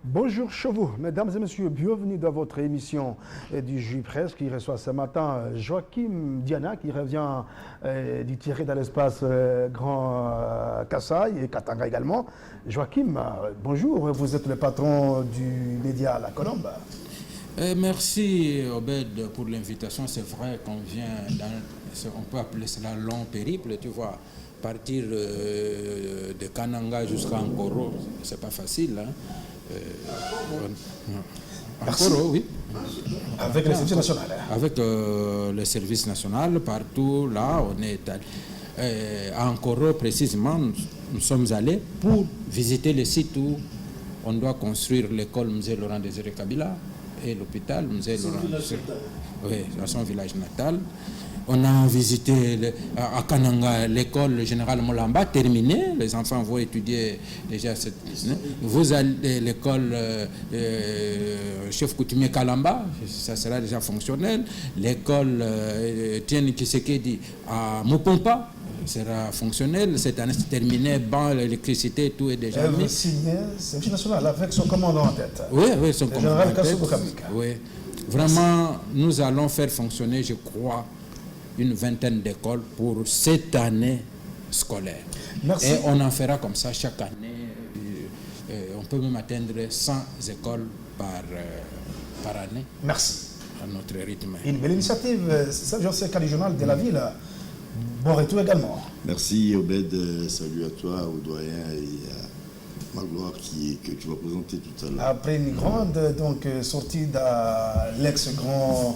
Bonjour chez vous, mesdames et messieurs, bienvenue dans votre émission du J-Presse qui reçoit ce matin Joachim Diana qui revient du tiré dans l'espace Grand Kassai et Katanga également. Joachim, bonjour, vous êtes le patron du média La Colombe. Merci Obed pour l'invitation. C'est vrai qu'on vient on peut appeler cela long périple, tu vois. Partir de Kananga jusqu'à Ankoro, c'est pas facile. Hein. Ankoro, oui. Avec le service national. Avec le service national, partout là, on est allé. À Ankoro, précisément, nous sommes allés pour visiter le site où on doit construire l'école Musée Laurent Désiré Kabila et l'hôpital Musée Laurent Désiré. Oui, dans son village natal. On a visité à Kananga l'école générale Molamba, terminée. Les enfants vont étudier déjà cette année. Vous allez l'école chef coutumier Kalamba, ça sera déjà fonctionnel. L'école Tieni Tshisekedi à Mopompa sera fonctionnel. Cette année, c'est terminé. Ban, l'électricité, tout est déjà mis. C'est national avec son commandant en tête. Oui, son commandant en tête. Oui. Vraiment, nous allons faire fonctionner, je crois, une vingtaine d'écoles pour cette année scolaire. Merci. Et on en fera comme ça chaque année. On peut même atteindre 100 écoles par année. Merci. À notre rythme. Une belle initiative, ça, j'en sais qu'à régional de la ville. Bon retour également. Merci Obed, salut à toi, au doyen et à Magloire que tu vas présenter tout à l'heure. Après une grande sortie de l'ex-grand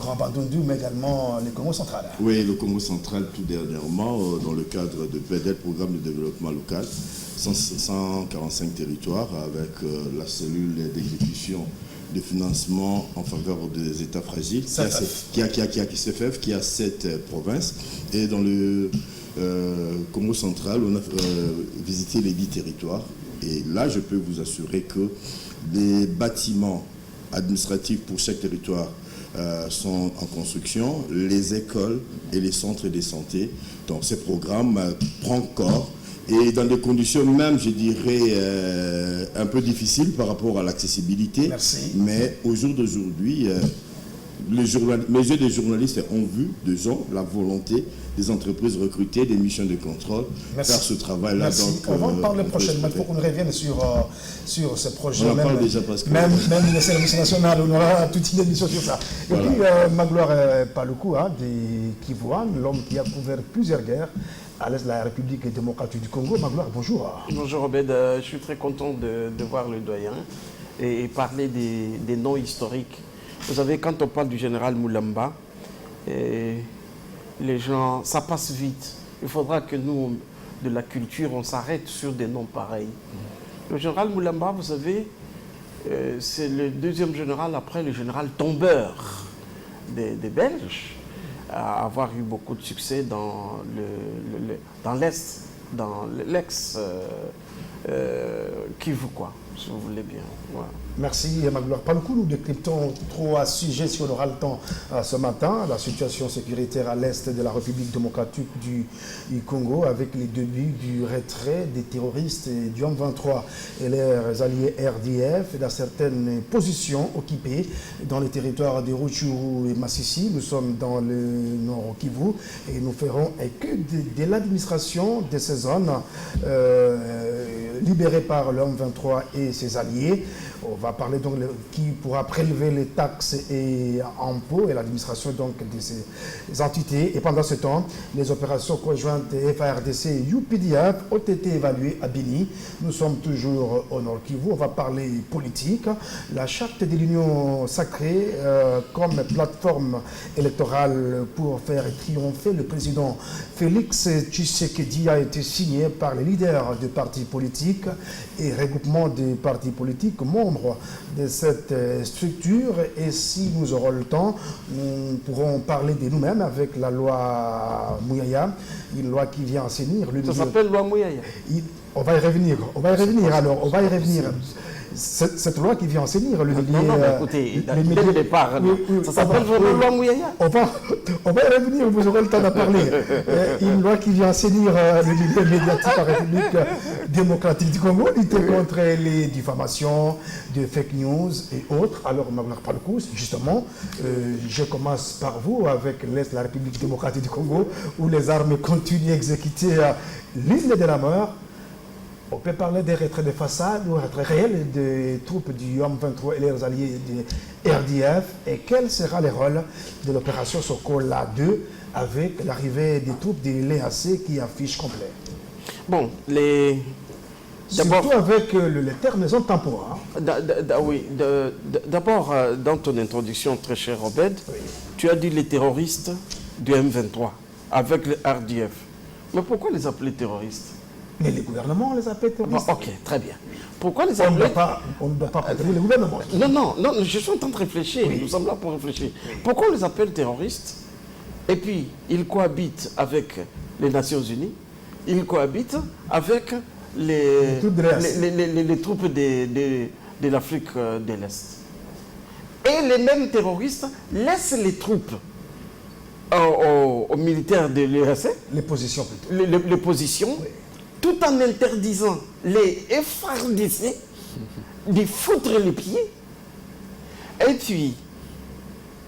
grand Bandundu, mais également le Congo central. Oui, le Congo central tout dernièrement, dans le cadre de PEDEL, Programme de développement local, 145 territoires avec la cellule d'exécution de financement en faveur des États fragiles, qui a 7 provinces. Et dans le Congo central, on a visité les 10 territoires. Et là, je peux vous assurer que les bâtiments administratifs pour chaque territoire sont en construction, les écoles et les centres de santé. Donc, ces programmes prennent corps. Et dans des conditions même, je dirais, un peu difficiles par rapport à l'accessibilité. Merci. Mais au jour d'aujourd'hui, mes yeux des journalistes ont vu, la volonté des entreprises recrutées, des missions de contrôle, faire ce travail-là. Merci. Donc, on va en parler prochainement. Il faut qu'on revienne sur ce projet. On en parle déjà parce que... Même le service national, on aura toute une émission sur ça. Voilà. Et puis, Magloire Paluku, des Kivuan, l'homme qui a couvert plusieurs guerres à l'est de la République démocratique du Congo. Magloire, bonjour. Bonjour Obed, je suis très content de voir le doyen et parler des noms historiques. Vous savez, quand on parle du général Moulamba, les gens, ça passe vite. Il faudra que nous, de la culture, on s'arrête sur des noms pareils. Le général Moulamba, vous savez, c'est le deuxième général après le général tombeur des Belges, à avoir eu beaucoup de succès dans l'Est, dans l'ex Kivu, quoi, si vous voulez bien. Voilà. Merci Magloire Paluku. Nous décryptons 3 sujets si on aura le temps ce matin. La situation sécuritaire à l'est de la République démocratique du Congo avec les débuts du retrait des terroristes du M23 et leurs alliés RDF et dans certaines positions occupées dans les territoires de Rutshuru et Masisi. Nous sommes dans le nord Kivu et nous ferons que de l'administration de ces zones libérées par le M23 et ses alliés. On va parler donc qui pourra prélever les taxes et impôts et l'administration donc de ces entités. Et pendant ce temps, les opérations conjointes FARDC et UPDF ont été évaluées à Beni. Nous sommes toujours au Nord Kivu. On va parler politique. La charte de l'Union sacrée comme plateforme électorale pour faire triompher le président Félix Tshisekedi a été signée par les leaders de partis politiques et regroupements de partis politiques membres de cette structure. Et si nous aurons le temps, nous pourrons parler de nous-mêmes avec la loi Mouyaya, une loi qui vient assainir. Ça s'appelle loi Mouyaya. On va y revenir. Alors, on va y revenir. cette loi qui vient assainir le milieu. Non, mais écoutez, dès le départ, ça s'appelle vraiment loi Mouyaya. On va y revenir, vous aurez le temps d'en parler. Une loi qui vient assainir le milieu médiatique en République démocratique du Congo, lutter contre les diffamations, de fake news et autres. Alors, par le coup, justement, je commence par vous avec l'Est de la République démocratique du Congo, où les armes continuent à exécuter l'île de la mort. On peut parler des retraits de façade ou retraits réels des troupes du M23 et leurs alliés du RDF. Et quel sera le rôle de l'opération Sokola 2 avec l'arrivée des troupes de l'EAC qui affiche complet? Bon, surtout avec les terminaisons temporaires. Oui, d'abord, dans ton introduction, très cher Obed, tu as dit les terroristes du M23 avec le RDF. Mais pourquoi les appeler terroristes? Mais les gouvernements les appellent terroristes. Bon, ok, très bien. Pourquoi les appeler... On ne doit pas protéger les gouvernements. Non, je suis en train de réfléchir. Oui. Nous sommes là pour réfléchir. Oui. Pourquoi on les appelle terroristes? Et puis, ils cohabitent avec les Nations Unies, ils cohabitent avec les troupes de l'Afrique de l'Est. Et les mêmes terroristes laissent les troupes aux militaires de l'EAC. Les positions plutôt. Les positions, oui. Tout en interdisant les FARDC de foutre les pieds. Et puis,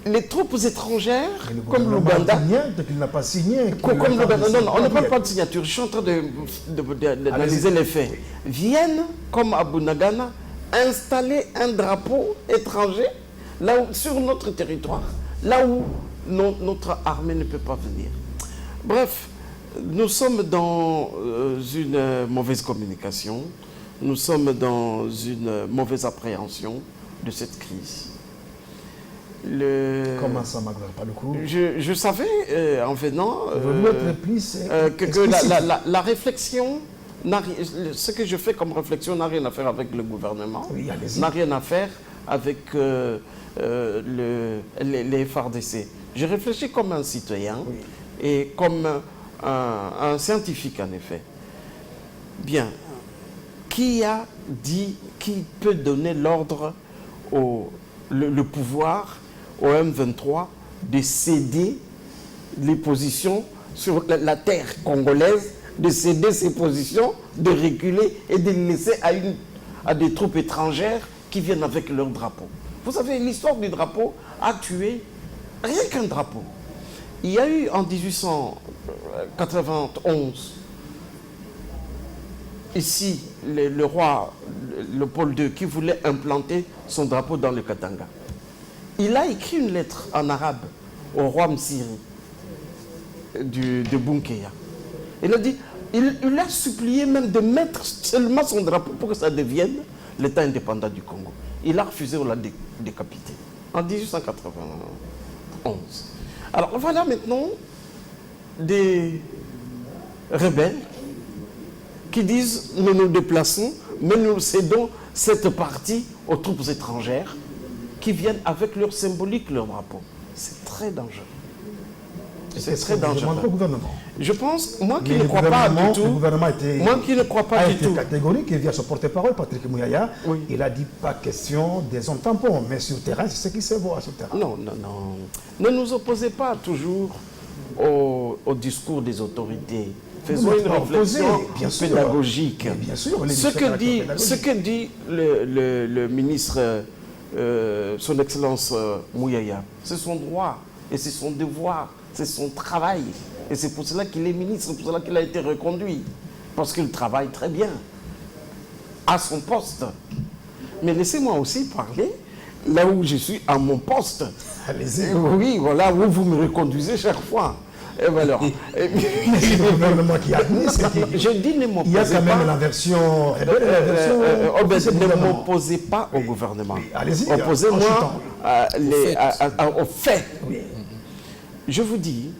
les troupes étrangères, comme l'Ouganda... Il n'a pas signé. Comme l'Ouganda, non, on ne parle pas de signature, je suis en train d'analyser les faits. Oui. Viennent, comme à Bunagana, installer un drapeau étranger là où, sur notre territoire, là où notre armée ne peut pas venir. Bref, nous sommes dans une mauvaise communication, nous sommes dans une mauvaise appréhension de cette crise. Comment ça, Magdalena, pas le coup? Je savais, en venant, que la réflexion, ce que je fais comme réflexion n'a rien à faire avec le gouvernement, oui, n'a rien à faire avec les FARDC. Je réfléchis comme un citoyen, oui, et comme un scientifique, en effet. Bien. Qui a dit, qui peut donner l'ordre, le pouvoir au M23 de céder les positions sur la terre congolaise, de céder ses positions, de reculer et de les laisser à des troupes étrangères qui viennent avec leur drapeau? Vous savez, l'histoire du drapeau a tué rien qu'un drapeau. Il y a eu en 1891, ici, le roi Léopold II qui voulait implanter son drapeau dans le Katanga. Il a écrit une lettre en arabe au roi Msiri de Bunkeya. Il a dit, il a supplié même de mettre seulement son drapeau pour que ça devienne l'État indépendant du Congo. Il a refusé, on l'a décapité en 1891. Alors voilà maintenant des rebelles qui disent nous nous déplaçons, mais nous cédons cette partie aux troupes étrangères qui viennent avec leur symbolique, leur drapeau. C'est très dangereux. C'est très dangereux. Je pense, moi qui ne crois pas du tout, moi qui ne crois pas du tout, catégorique, il vient se porter-parole, Patrick Mouyaya, oui, il a dit pas question des zones tampons, mais sur le terrain, c'est ce qui se voit sur le terrain. Non. Ne nous opposez pas toujours au discours des autorités. Faisons une réflexion pédagogique. Bien sûr, ce que dit le ministre, son Excellence Mouyaya, c'est son droit et c'est son devoir, c'est son travail. Et c'est pour cela qu'il est ministre, c'est pour cela qu'il a été reconduit. Parce qu'il travaille très bien à son poste. Mais laissez-moi aussi parler là où je suis à mon poste. Allez-y. Oui, voilà, où vous me reconduisez chaque fois. Et voilà. C'est le gouvernement qui administre. Je dis ne m'opposez pas. Il y a quand même la version... ne m'opposez pas au gouvernement. Allez-y. Opposez-moi aux faits. Oui. Je vous dis,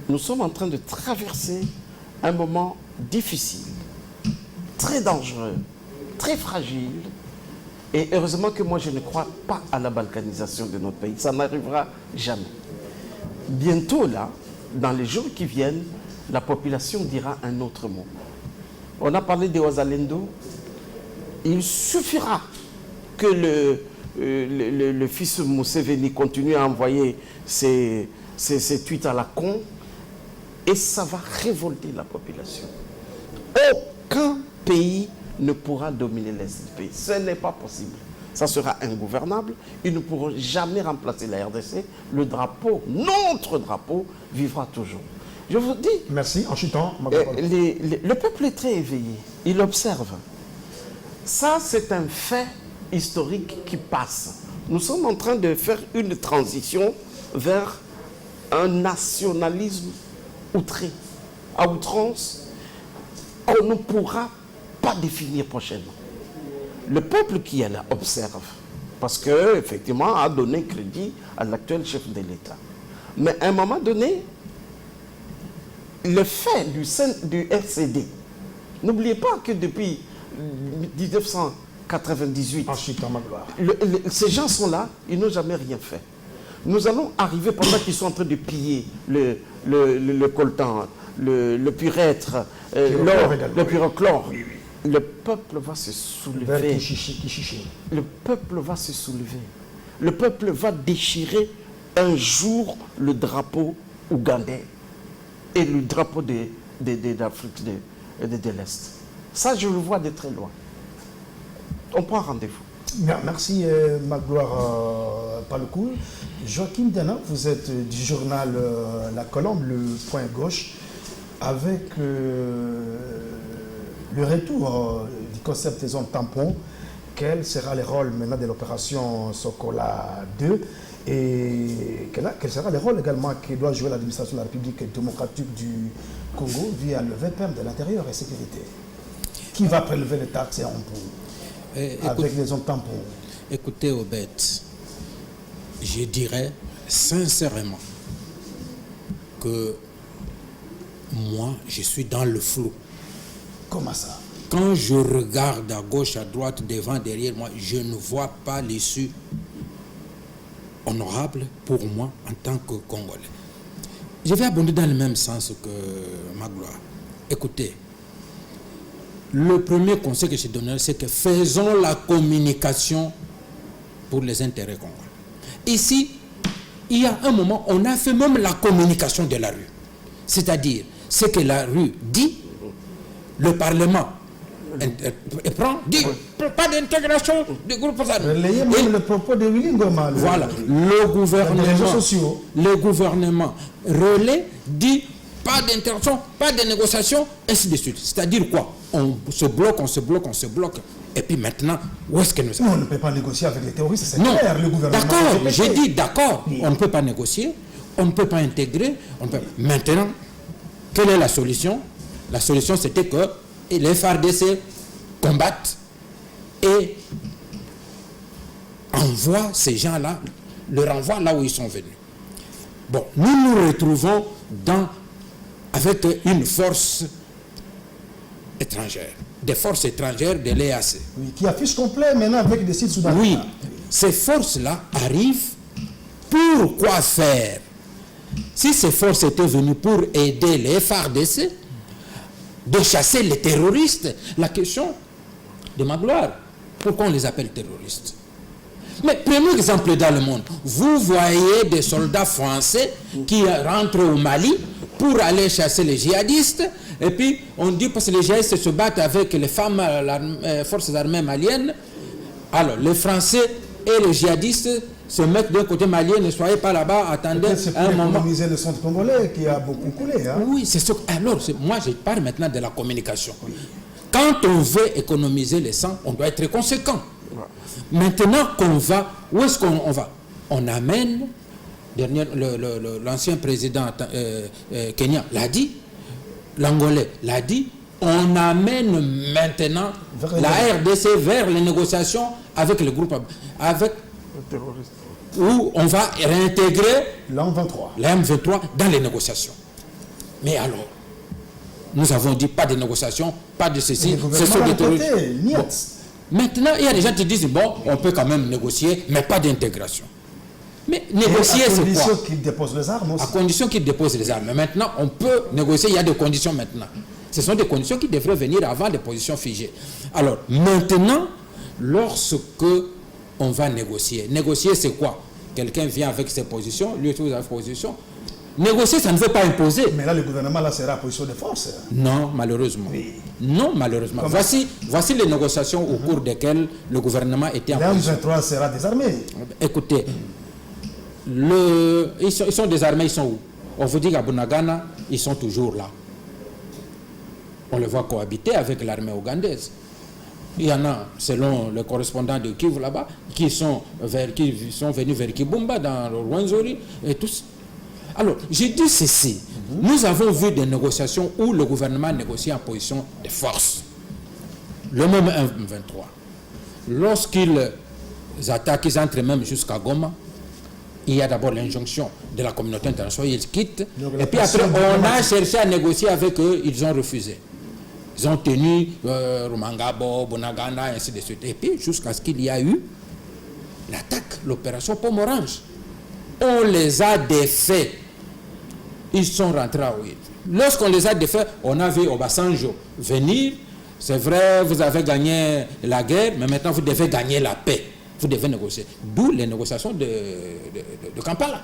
nous sommes en train de traverser un moment difficile, très dangereux, très fragile. Et heureusement que moi, je ne crois pas à la balkanisation de notre pays. Ça n'arrivera jamais. Bientôt, là, dans les jours qui viennent, la population dira un autre mot. On a parlé des Wazalendo. il suffira que le fils Museveni continue à envoyer ses tweets à la con et ça va révolter la population. Aucun pays ne pourra dominer les pays. Ce n'est pas possible. Ça sera ingouvernable. Ils ne pourront jamais remplacer la RDC. Le drapeau, notre drapeau, vivra toujours. Je vous dis... Merci. En chutant, le peuple est très éveillé. Il observe. Ça, c'est un fait historique qui passe. Nous sommes en train de faire une transition vers un nationalisme outré, à outrance, qu'on ne pourra pas définir prochainement. Le peuple qui est là observe, parce qu'effectivement a donné crédit à l'actuel chef de l'État. Mais à un moment donné, le fait du RCD, n'oubliez pas que depuis 1998, ces gens sont là, ils n'ont jamais rien fait. Nous allons arriver pendant qu'ils sont en train de piller le coltan, le pyrètre, le pyrochlore. Le peuple va se soulever. Le peuple va se soulever. Le peuple va déchirer un jour le drapeau ougandais et le drapeau d'Afrique de l'Est. Ça, je le vois de très loin. On prend rendez-vous. Merci Magloire Paloukoul. Joachim Dana, vous êtes du journal La Colombe, le Point Gauche, avec le retour du concept des zones tampons. Quel sera le rôle maintenant de l'opération Sokola 2 et quel sera le rôle également que doit jouer l'administration de la République démocratique du Congo via le VPM de l'intérieur et sécurité? Qui va prélever les taxes et impôts avec les zones tampons? Écoutez, Obed, je dirais sincèrement que moi, je suis dans le flou. Comment ça? Quand je regarde à gauche, à droite, devant, derrière moi, je ne vois pas l'issue honorable pour moi en tant que Congolais. Je vais abonder dans le même sens que Magloire. Écoutez, le premier conseil que je donnerai, c'est que faisons la communication pour les intérêts congolais. Ici, il y a un moment, on a fait même la communication de la rue. C'est-à-dire, ce que la rue dit, le Parlement prend, dit, pas d'intégration du groupe armé. Le propos de Willy Ngoma. Voilà, le gouvernement relaie, dit, pas d'interaction, pas de négociation, ainsi de suite. C'est-à-dire quoi? On se bloque, on se bloque, on se bloque. Et puis maintenant, où est-ce que nous sommes? On ne peut pas négocier avec les terroristes, c'est clair, le gouvernement. D'accord, j'ai dit d'accord, on ne peut pas négocier, on ne peut pas intégrer. Maintenant, quelle est la solution? La solution, c'était que les FARDC combattent et envoient ces gens-là, le renvoient là où ils sont venus. Bon, nous nous retrouvons avec une force étrangère, des forces étrangères de l'EAC. Oui, qui affiche complet maintenant avec des sites soudanais. Oui, ces forces-là arrivent pour quoi faire? Si ces forces étaient venues pour aider les FARDC, de chasser les terroristes, la question de Magloire, pourquoi on les appelle terroristes? Mais prenons exemple dans le monde. Vous voyez des soldats français qui rentrent au Mali pour aller chasser les djihadistes, et puis on dit parce que les djihadistes se battent avec les femmes, les forces armées maliennes. Alors les Français et les djihadistes se mettent d'un côté malien, ne soyez pas là-bas, attendez un moment. C'est économiser le centre congolais qui a beaucoup coulé. Hein? Oui, c'est ça. Alors, moi, je parle maintenant de la communication. Oui. Quand on veut économiser les sang, on doit être conséquent. Maintenant qu'on va, où est-ce qu'on va? On amène, l'ancien président kenyan l'a dit, l'Angolais l'a dit, on amène maintenant la RDC vers les négociations avec le groupe, avec où on va réintégrer l'M23 dans les négociations. Mais alors, nous avons dit pas de négociations, pas de ceci, c'est sur des terroristes. Bon. Maintenant, il y a des gens qui disent, bon, on peut quand même négocier, mais pas d'intégration. Mais négocier, c'est quoi? À condition qu'ils déposent les armes aussi. À condition qu'ils déposent les armes. Mais maintenant, on peut négocier, il y a des conditions maintenant. Ce sont des conditions qui devraient venir avant les positions figées. Alors, maintenant, lorsque on va négocier, c'est quoi? Quelqu'un vient avec ses positions, lui aussi vous avez ses positions. Négocier, ça ne veut pas imposer. Mais là, le gouvernement là sera en position de force. Non, malheureusement. Oui. Non, malheureusement. Voici les négociations au cours desquelles le gouvernement était en position. Le M23 sera désarmé. Écoutez, ils sont désarmés, ils sont où? On vous dit qu'à Bunagana, ils sont toujours là. On les voit cohabiter avec l'armée ougandaise. Il y en a, selon le correspondant de Kivu là-bas, qui sont venus vers Kibumba, dans le Rwenzori, et tous. Alors, j'ai dit ceci. Nous avons vu des négociations où le gouvernement négocie en position de force. Le même M23. Lorsqu'ils attaquent, ils entrent même jusqu'à Goma. Il y a d'abord l'injonction de la communauté internationale, ils quittent. Donc, et puis après, on a cherché à négocier avec eux, ils ont refusé. Ils ont tenu Rumangabo, Bunagana, ainsi de suite. Et puis, jusqu'à ce qu'il y a eu l'attaque, l'opération Pomme Orange. On les a défaits. Ils sont rentrés à Ouïd. Lorsqu'on les a défaits, on a vu Obasanjo venir. C'est vrai, vous avez gagné la guerre, mais maintenant vous devez gagner la paix. Vous devez négocier. D'où les négociations de Kampala.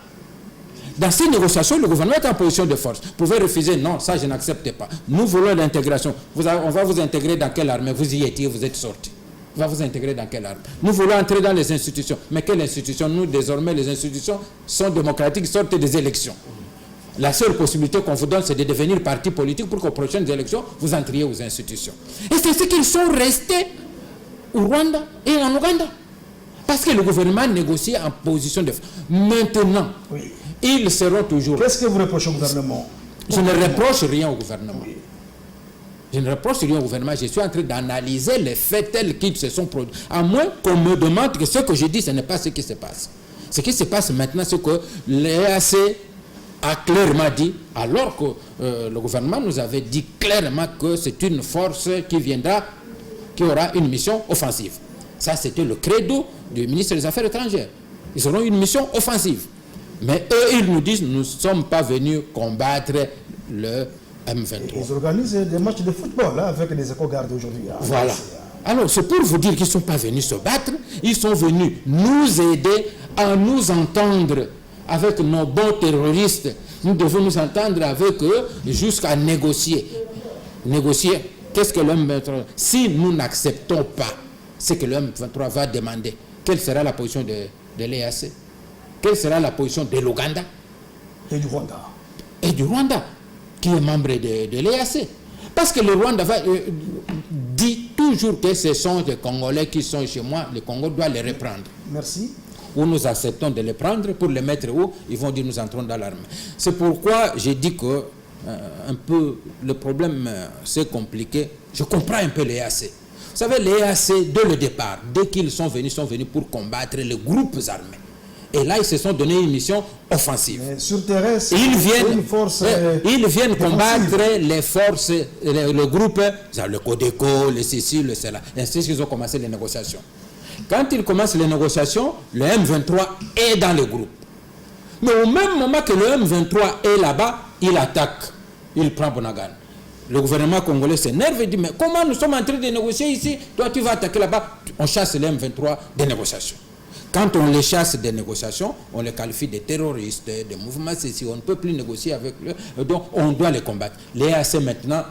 Dans ces négociations, le gouvernement est en position de force. Vous pouvez refuser, non, ça je n'accepte pas. Nous voulons l'intégration. On va vous intégrer dans quelle armée? Vous y étiez, vous êtes sortis. On va vous intégrer dans quelle armée? Nous voulons entrer dans les institutions. Mais quelles institutions? Nous, désormais, les institutions sont démocratiques, sortent des élections. La seule possibilité qu'on vous donne, c'est de devenir parti politique pour qu'aux prochaines élections, vous entriez aux institutions. Et c'est ce qu'ils sont restés au Rwanda et en Ouganda. Parce que le gouvernement négocie en position de... Maintenant, oui, ils seront toujours... Qu'est-ce que vous reprochez au gouvernement? Je ne reproche rien au gouvernement. Oui. Je ne reproche rien au gouvernement. Je suis en train d'analyser les faits tels qu'ils se sont produits. À moins qu'on me demande que ce que je dis, ce n'est pas ce qui se passe. Ce qui se passe maintenant, c'est que l'EAC a clairement dit, alors que le gouvernement nous avait dit clairement que c'est une force qui aura une mission offensive. Ça, c'était le credo du ministre des Affaires étrangères. Ils auront une mission offensive. Mais eux, ils nous disent, nous ne sommes pas venus combattre le M23. Ils organisent des matchs de football là, avec les éco-gardes aujourd'hui. Voilà. Alors, c'est pour vous dire qu'ils ne sont pas venus se battre, ils sont venus nous aider à nous entendre avec nos bons terroristes. Nous devons nous entendre avec eux jusqu'à négocier. Négocier, qu'est-ce que le M23? Si nous n'acceptons pas ce que le M23 va demander, quelle sera la position de l'EAC? Quelle sera la position de l'Ouganda? Et du Rwanda. Et du Rwanda, qui est membre de l'EAC. Parce que le Rwanda dit toujours que ce sont des Congolais qui sont chez moi, le Congo doit les reprendre. Merci. Ou nous acceptons de les prendre pour les mettre où? Ils vont dire nous entrons dans l'armée. C'est pourquoi j'ai dit que un peu le problème c'est compliqué. Je comprends un peu l'EAC. Vous savez, l'EAC, dès le départ, dès qu'ils sont venus pour combattre les groupes armés. Et là, ils se sont donné une mission offensive. Mais sur terrain, ils viennent combattre les forces, le groupe, le Codeco, le Cécile, le CELA. Ainsi qu'ils ont commencé les négociations. Quand ils commencent les négociations, le M23 est dans le groupe. Mais au même moment que le M23 est là-bas, il attaque, il prend Bunagana. Le gouvernement congolais s'énerve et dit, mais comment nous sommes en train de négocier ici? Toi, tu vas attaquer là-bas. On chasse les M23 des négociations. Quand on les chasse des négociations, on les qualifie de terroristes, de mouvements ceci. On ne peut plus négocier avec eux. Donc, on doit les combattre. Les EAC maintenant,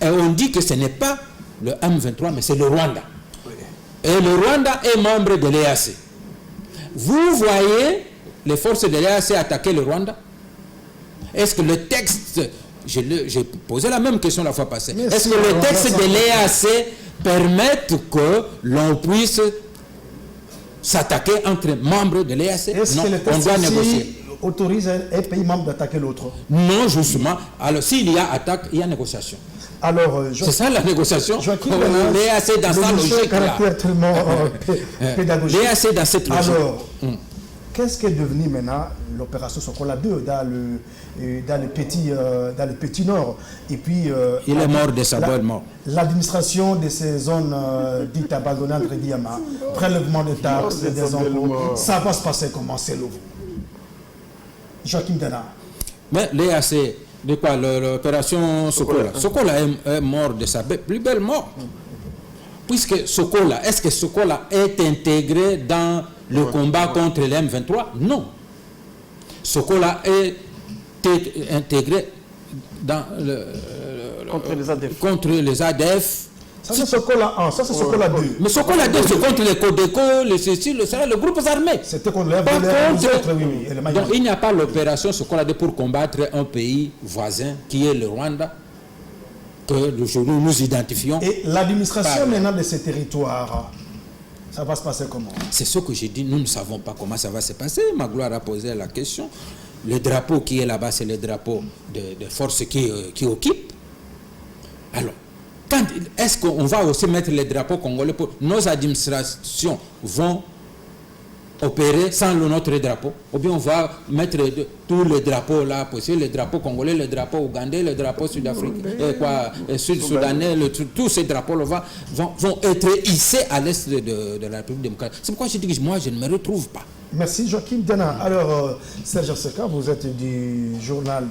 on dit que ce n'est pas le M23, mais c'est le Rwanda. Et le Rwanda est membre de l'EAC. Vous voyez les forces de l'EAC attaquer le Rwanda? Est-ce que le texte... J'ai posé la même question la fois passée. Est-ce que le texte de l'EAC permet que l'on puisse s'attaquer entre membres de l'EAC? Non, on doit négocier. Autorise un pays membre d'attaquer l'autre? Non, justement. Alors, s'il y a attaque, il y a négociation. Alors, c'est ça la négociation. L'EAC dans sa logique. L'EAC dans cette logique. Alors, qu'est-ce qui est devenu maintenant l'opération Sokola 2 dans le petit nord? Et puis, il est mort de sa bonne mort. L'administration de ces zones dites abandonnées entre Diama, prélèvement de taxes, des impôts, ça va se passer comment, c'est le vous? Joachim Dana. Mais l'EAC De quoi? L'opération Sokola. Sokola est mort de sa plus belle mort. Puisque Sokola, est-ce que Sokola est intégré dans le combat contre les M23? Non. Sokola est intégré dans contre les ADF. Ça c'est Sokola 1, ça c'est Sokola 2. Mais Sokola 2, c'est contre les Codeco, les ceci, le groupe armé. C'était contre les autres, oui. Donc il n'y a pas l'opération Sokola 2 pour combattre un pays voisin qui est le Rwanda, que nous identifions. Et l'administration maintenant de ces territoires, ça va se passer comment? C'est ce que j'ai dit, nous ne savons pas comment ça va se passer. Magloire a posé la question. Le drapeau qui est là-bas, c'est le drapeau de forces qui occupent. Alors, est-ce qu'on va aussi mettre les drapeaux congolais pour... Nos administrations vont opérer sans notre drapeau, ou bien on va mettre tous les drapeaux là possible, les drapeaux congolais, les drapeaux ougandais, les drapeaux sud-africains, sud-soudanais, tous ces drapeaux là vont être hissés à l'est de la République démocratique. C'est pourquoi je dis que moi je ne me retrouve pas. Merci Joachim Diana. Alors Serge Seka, vous êtes du journal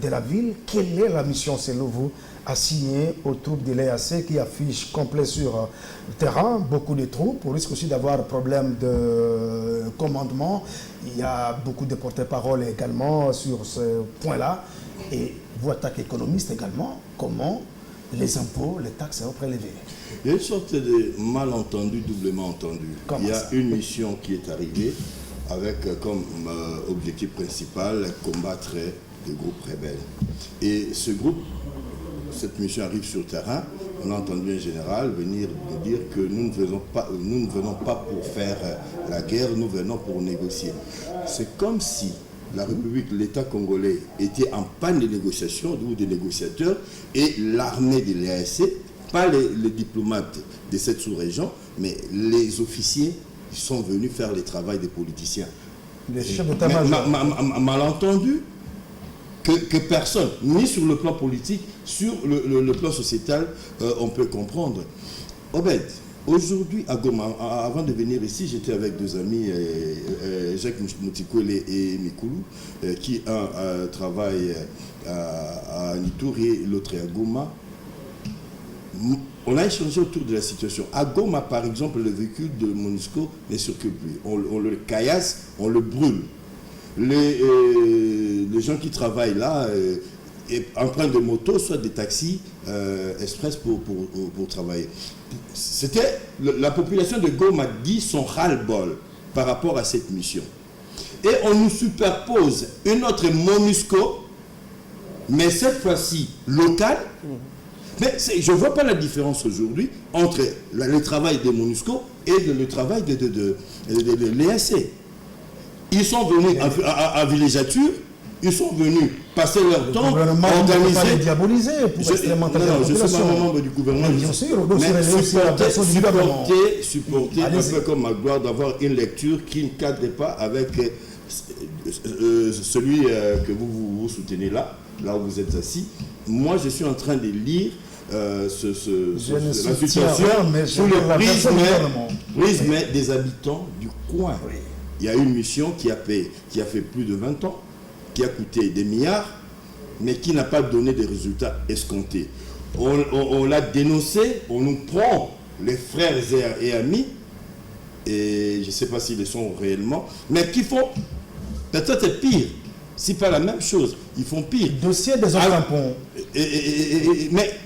de la ville. Quelle est la mission selon vous assignée aux troupes de l'EAC qui affichent complet sur le terrain, beaucoup de troupes, on risque aussi d'avoir problème de commandement. Il y a beaucoup de porte-parole également sur ce point-là. Et vous, en tant qu'économiste également, comment les impôts, les taxes seront prélevés? Il y a une sorte de malentendu, doublement entendu. Il y a une mission qui est arrivée avec comme objectif principal combattre des groupes rebelles. Et ce groupe, cette mission arrive sur le terrain, on a entendu un général venir nous dire que nous ne venons pas pour faire la guerre, nous venons pour négocier. C'est comme si la République, l'État congolais était en panne de négociation ou des négociateurs et l'armée de l'EAC, pas les diplomates de cette sous-région, mais les officiers qui sont venus faire le travail des politiciens. Les chefs d'état-major. Malentendu que personne, ni sur le plan politique, sur le plan sociétal, on peut comprendre. Obed, aujourd'hui à Goma, avant de venir ici, j'étais avec deux amis, Jacques Moutikwele et Mikulu, qui un travaille à Nitouri et l'autre à Goma. On a échangé autour de la situation. À Goma, par exemple, le véhicule de MONUSCO ne circule plus. On le caillasse, on le brûle. Les gens qui travaillent là empruntent des motos, soit des taxis express pour travailler. C'était la population de Goma dit son ras-le-bol par rapport à cette mission. Et on nous superpose une autre MONUSCO, mais cette fois-ci locale. Mais je ne vois pas la différence aujourd'hui entre le travail des MONUSCO et le travail de l'EAC. Ils sont venus à villégiature, ils sont venus passer leur temps à organiser... diaboliser pour expérimenter la population. Je suis pas membre du gouvernement. Bien sûr, mais supporter un peu comme Magloire, d'avoir une lecture qui ne cadre pas avec celui que vous soutenez là où vous êtes assis. Moi, je suis en train de lire la situation sous le prisme des habitants du coin. Oui. Il y a une mission qui a fait plus de 20 ans, qui a coûté des milliards, mais qui n'a pas donné des résultats escomptés. On l'a dénoncé, on nous prend les frères et amis, et je ne sais pas s'ils le sont réellement, mais qui font peut-être pire. C'est pas la même chose, ils font pire. Dossier des zones tampons. Mais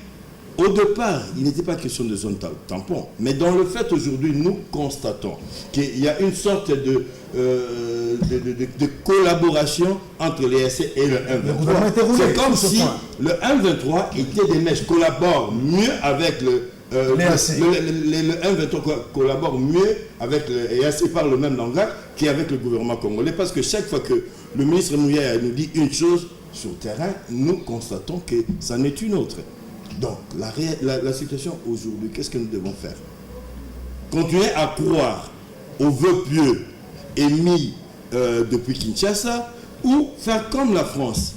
au départ, il n'était pas question de zone tampon. Mais dans le fait aujourd'hui, nous constatons qu'il y a une sorte de collaboration entre l'EAC et le 1-23. C'est comme si le 1-23 était des mèches, collabore mieux avec le 1-23 collabore mieux avec le EAC, parle le même langage qu'avec le gouvernement congolais. Parce que chaque fois que le ministre Mouya nous dit une chose sur le terrain, nous constatons que ça n'est une autre. Donc, la situation aujourd'hui, qu'est-ce que nous devons faire? Continuer à croire aux vœux pieux émis depuis Kinshasa ou faire comme la France.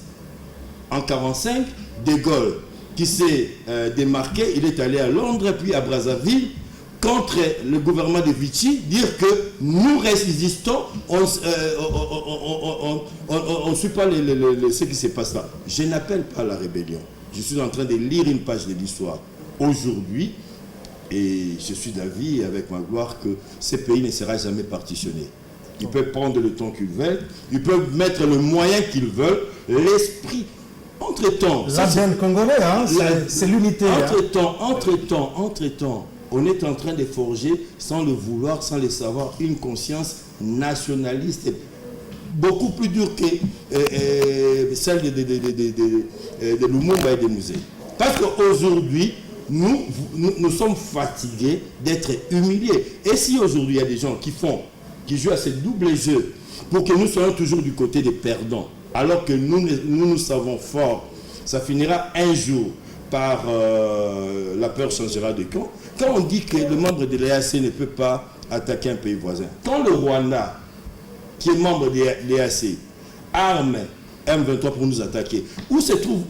En 1945, De Gaulle, qui s'est démarqué, il est allé à Londres, puis à Brazzaville, contre le gouvernement de Vichy, dire que nous résistons, on ne suit pas ce qui se passe là. Je n'appelle pas à la rébellion. Je suis en train de lire une page de l'histoire aujourd'hui et je suis d'avis avec Magloire que ce pays ne sera jamais partitionné. Ils peuvent prendre le temps qu'ils veulent, ils peuvent mettre le moyen qu'ils veulent, l'esprit. Entre-temps, l'ADN congolais, hein, c'est l'unité. Entre-temps, on est en train de forger, sans le vouloir, sans le savoir, une conscience nationaliste beaucoup plus dure que celle de Lumumba et de Musée. Parce qu'aujourd'hui, nous sommes fatigués d'être humiliés. Et si aujourd'hui il y a des gens qui jouent à ce double jeu pour que nous soyons toujours du côté des perdants, alors que nous savons fort, ça finira un jour par la peur changera de camp. Quand on dit que le membre de l'EAC ne peut pas attaquer un pays voisin, quand le Rwanda, qui est membre de l'EAC, arme M23 pour nous attaquer, où se trouve,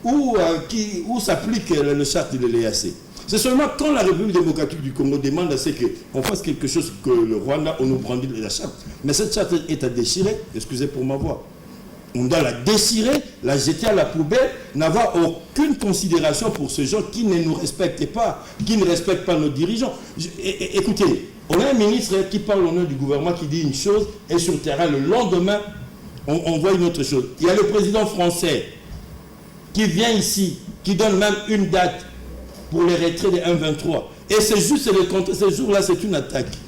où s'applique le charte de l'EAC? C'est seulement quand la République démocratique du Congo demande à ce qu'on fasse quelque chose que le Rwanda, on nous brandit la charte. Mais cette charte est à déchirer, excusez pour ma voix. On doit la déchirer, la jeter à la poubelle, n'avoir aucune considération pour ces gens qui ne nous respectent pas, qui ne respectent pas nos dirigeants. Écoutez, on a un ministre qui parle au nom du gouvernement, qui dit une chose, et sur le terrain, le lendemain, on voit une autre chose. Il y a le président français qui vient ici, qui donne même une date pour les retraits de 1,23. Et c'est juste ce jour-là, c'est une attaque.